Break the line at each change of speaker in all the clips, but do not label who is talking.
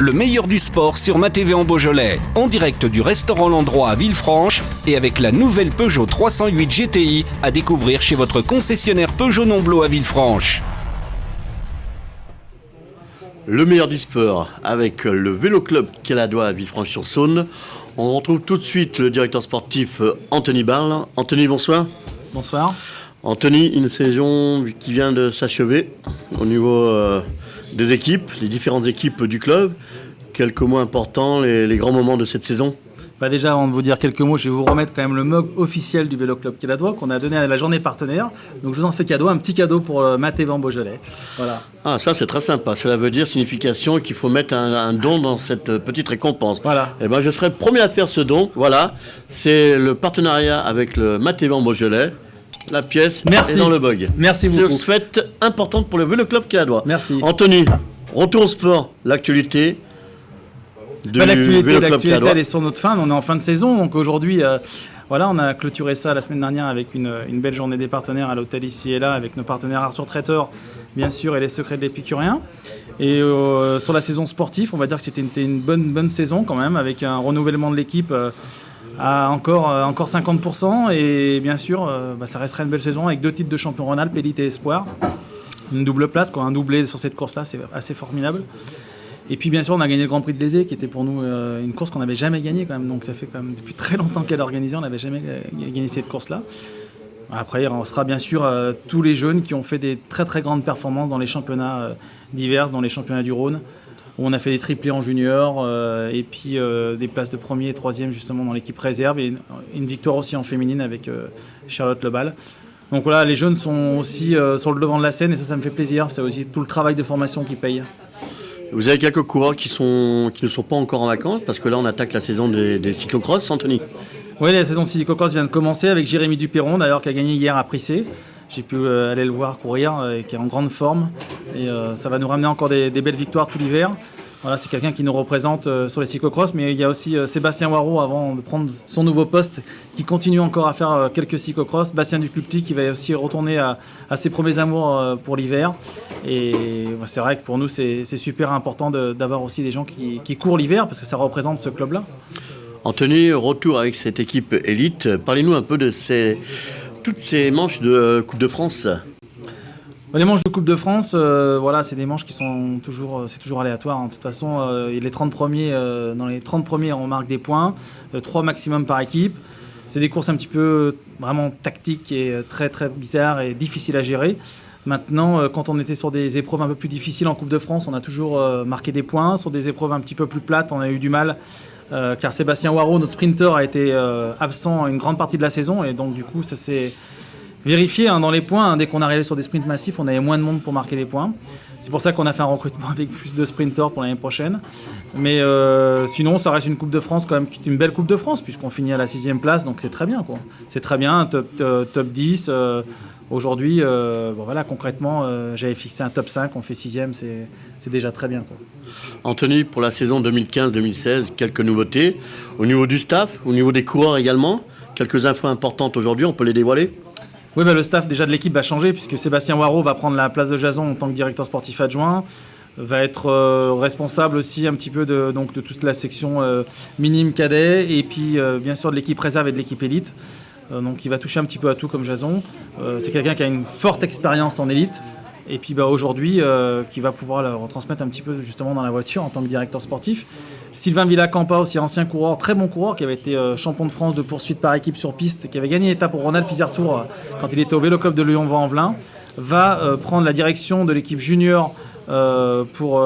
le meilleur du sport sur Ma TV en Beaujolais, en direct du restaurant L'Endroit à Villefranche et avec la nouvelle Peugeot 308 GTI à découvrir chez votre concessionnaire Peugeot Nomblot à Villefranche.
Le meilleur du sport avec le Vélo Club Caladois à Villefranche-sur-Saône. On retrouve tout de suite le directeur sportif Anthony Barle. Anthony, bonsoir.
Bonsoir.
Anthony, une saison qui vient de s'achever au niveau des équipes, les différentes équipes du club. Quelques mots importants, les grands moments de cette saison.
Déjà, avant de vous dire quelques mots, je vais vous remettre quand même le mug officiel du Vélo Club Caladois qu'on a donné à la journée partenaire. Donc je vous en fais cadeau, un petit cadeau pour Ma TV en Beaujolais. Voilà.
Ah, ça c'est très sympa. Cela veut dire signification qu'il faut mettre un don dans cette petite récompense.
Voilà.
Et ben, je serai le premier à faire ce don. Voilà, c'est le partenariat avec le Ma TV en Beaujolais. La pièce est dans le bug.
Merci beaucoup.
C'est une fête importante pour le Vélo Club Caladois.
Merci.
Anthony, retour au sport, l'actualité.
L'actualité, elle est sur notre fin. On est en fin de saison, donc aujourd'hui, on a clôturé ça la semaine dernière avec une belle journée des partenaires à l'hôtel ici et là, avec nos partenaires Arthur Traiteur, bien sûr, et les secrets de l'épicurien. Et sur la saison sportive, on va dire que c'était une bonne saison quand même, avec un renouvellement de l'équipe à encore 50%. Et bien sûr, ça resterait une belle saison avec 2 titres de champion Rhône-Alpes, élite et espoir. Une double place, un doublé sur cette course-là, c'est assez formidable. Et puis bien sûr on a gagné le Grand Prix de l'Aisé qui était pour nous une course qu'on n'avait jamais gagnée quand même, donc ça fait quand même depuis très longtemps qu'elle est organisée, on n'avait jamais gagné cette course-là. Après on sera bien sûr tous les jeunes qui ont fait des très très grandes performances dans les championnats divers, dans les championnats du Rhône, où on a fait des triplés en junior et puis des places de 1er et 3e justement dans l'équipe réserve et une victoire aussi en féminine avec Charlotte Lebal. Donc voilà, les jeunes sont aussi sur le devant de la scène et ça me fait plaisir, c'est aussi tout le travail de formation qui paye.
Vous avez quelques coureurs qui ne sont pas encore en vacances, parce que là on attaque la saison des cyclocross, Anthony.
Oui, la saison cyclocross vient de commencer avec Jérémy Duperron, d'ailleurs, qui a gagné hier à Prissé. J'ai pu aller le voir courir, qui est en grande forme. Et ça va nous ramener encore des belles victoires tout l'hiver. Voilà, c'est quelqu'un qui nous représente sur les cyclocross, mais il y a aussi Sébastien Waro, avant de prendre son nouveau poste, qui continue encore à faire quelques cyclocross. Bastien Duclupti, qui va aussi retourner à ses premiers amours pour l'hiver. Et c'est vrai que pour nous, c'est super important d'avoir aussi des gens qui courent l'hiver, parce que ça représente ce club-là.
Anthony, retour avec cette équipe élite. Parlez-nous un peu de toutes ces manches de Coupe de France.
Les manches de Coupe de France, c'est des manches qui sont toujours aléatoires. De toute façon, les 30 premiers, dans les 30 premiers, on marque des points, 3 maximum par équipe. C'est des courses un petit peu vraiment tactiques et très très bizarres et difficiles à gérer. Maintenant, quand on était sur des épreuves un peu plus difficiles en Coupe de France, on a toujours marqué des points. Sur des épreuves un petit peu plus plates, on a eu du mal, car Sébastien Waro, notre sprinter, a été absent une grande partie de la saison. Et donc du coup, ça s'est vérifié dans les points. Dès qu'on arrivait sur des sprints massifs, on avait moins de monde pour marquer les points. C'est pour ça qu'on a fait un recrutement avec plus de sprinters pour l'année prochaine. Mais sinon, ça reste une Coupe de France quand même, qui est une belle Coupe de France, puisqu'on finit à la 6e place, donc c'est très bien, quoi. C'est très bien, top 10. Aujourd'hui, concrètement, j'avais fixé un top 5, on fait 6e, c'est déjà très bien, quoi.
Anthony, pour la saison 2015-2016, quelques nouveautés au niveau du staff, au niveau des coureurs également. Quelques infos importantes aujourd'hui, on peut les dévoiler?
Oui, le staff déjà de l'équipe va changer, puisque Sébastien Waro va prendre la place de Jason en tant que directeur sportif adjoint, va être responsable aussi un petit peu de toute la section minime cadet, et puis bien sûr de l'équipe réserve et de l'équipe élite. Donc il va toucher un petit peu à tout comme Jason. C'est quelqu'un qui a une forte expérience en élite. Et puis aujourd'hui, qui va pouvoir le retransmettre un petit peu justement dans la voiture en tant que directeur sportif. Sylvain Villacampa, aussi ancien coureur, très bon coureur, qui avait été champion de France de poursuite par équipe sur piste, qui avait gagné l'étape au Rhône-Alpes Isère Tour quand il était au Vélo Club de Lyon-Vent-en-Velin, va prendre la direction de l'équipe junior pour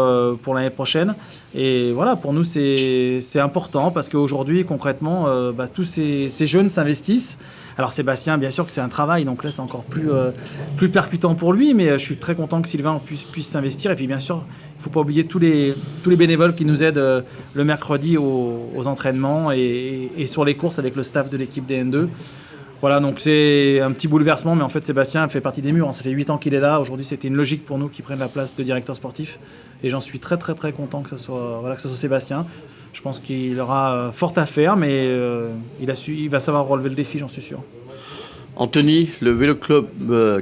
l'année prochaine. Et voilà, pour nous c'est important, parce qu'aujourd'hui concrètement tous ces jeunes s'investissent. Alors Sébastien, bien sûr que c'est un travail, donc là c'est encore plus percutant pour lui, mais je suis très content que Sylvain puisse s'investir. Et puis bien sûr, il ne faut pas oublier tous les bénévoles qui nous aident le mercredi aux entraînements et sur les courses avec le staff de l'équipe DN2. Voilà, donc c'est un petit bouleversement, mais en fait Sébastien fait partie des murs. Ça fait 8 ans qu'il est là. Aujourd'hui, c'était une logique pour nous qu'il prenne la place de directeur sportif. Et j'en suis très très très content que ce soit Sébastien. Je pense qu'il aura fort à faire, mais il va savoir relever le défi, j'en suis sûr.
Anthony, le Vélo Club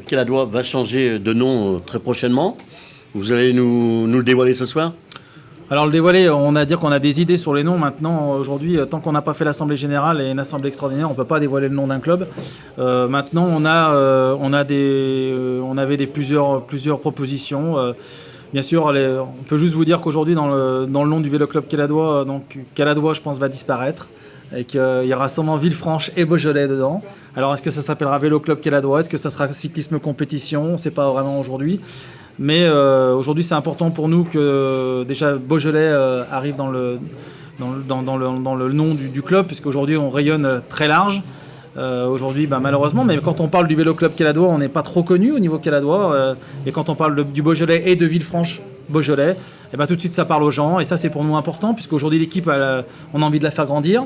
Caladois va changer de nom très prochainement. Vous allez nous le dévoiler ce soir ?
Alors le dévoiler, on a à dire qu'on a des idées sur les noms maintenant. Aujourd'hui, tant qu'on n'a pas fait l'assemblée générale et une assemblée extraordinaire, on ne peut pas dévoiler le nom d'un club. Maintenant, on avait plusieurs propositions. Bien sûr, on peut juste vous dire qu'aujourd'hui, dans le nom du Vélo Club Caladois, donc Caladois, je pense, va disparaître. Et qu'il y aura sûrement Villefranche et Beaujolais dedans. Alors, est-ce que ça s'appellera Vélo Club Caladois? Est-ce que ça sera cyclisme compétition? On ne sait pas vraiment aujourd'hui. Mais aujourd'hui, c'est important pour nous que déjà Beaujolais arrive dans le nom du club, puisqu'aujourd'hui, on rayonne très large. Aujourd'hui, malheureusement, mais quand on parle du Vélo Club Caladois, on n'est pas trop connu au niveau caladois. Et quand on parle du Beaujolais et de Villefranche Beaujolais, tout de suite ça parle aux gens. Et ça, c'est pour nous important, puisqu'aujourd'hui, l'équipe, on a envie de la faire grandir.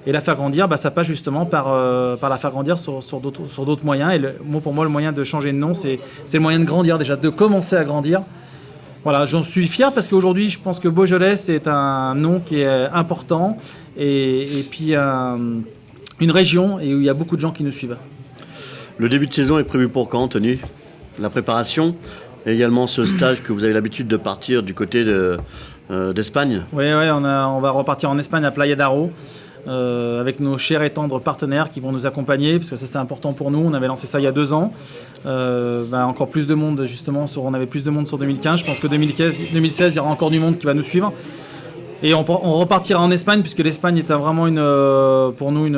Et la faire grandir, ça passe justement par la faire grandir sur d'autres moyens. Et pour moi, le moyen de changer de nom, c'est le moyen de grandir déjà, de commencer à grandir. Voilà, j'en suis fier parce qu'aujourd'hui, je pense que Beaujolais, c'est un nom qui est important. Et puis, une région et où il y a beaucoup de gens qui nous suivent.
Le début de saison est prévu pour quand, Anthony? La préparation et également ce stage que vous avez l'habitude de partir du côté d'Espagne.
Oui, on va repartir en Espagne à Playa d'Aro avec nos chers et tendres partenaires qui vont nous accompagner parce que ça c'est important pour nous. On avait lancé ça il y a 2 ans. Encore plus de monde justement, on avait plus de monde sur 2015. Je pense que 2016 il y aura encore du monde qui va nous suivre. Et on repartira en Espagne, puisque l'Espagne est vraiment pour nous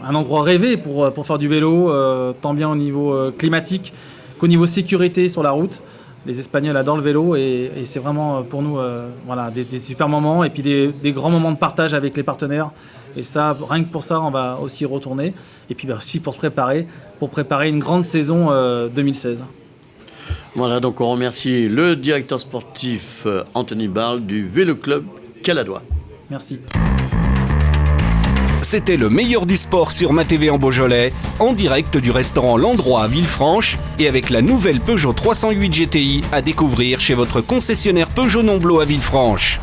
un endroit rêvé pour faire du vélo, tant bien au niveau climatique qu'au niveau sécurité sur la route. Les Espagnols adorent le vélo et c'est vraiment pour nous des super moments et puis des grands moments de partage avec les partenaires. Et ça, rien que pour ça, on va aussi y retourner. Et puis aussi pour préparer une grande saison 2016.
Voilà, donc on remercie le directeur sportif Anthony Barle du Vélo Club Caladois.
Merci.
C'était le meilleur du sport sur MaTV en Beaujolais, en direct du restaurant L'Endroit à Villefranche et avec la nouvelle Peugeot 308 GTI à découvrir chez votre concessionnaire Peugeot Nomblot à Villefranche.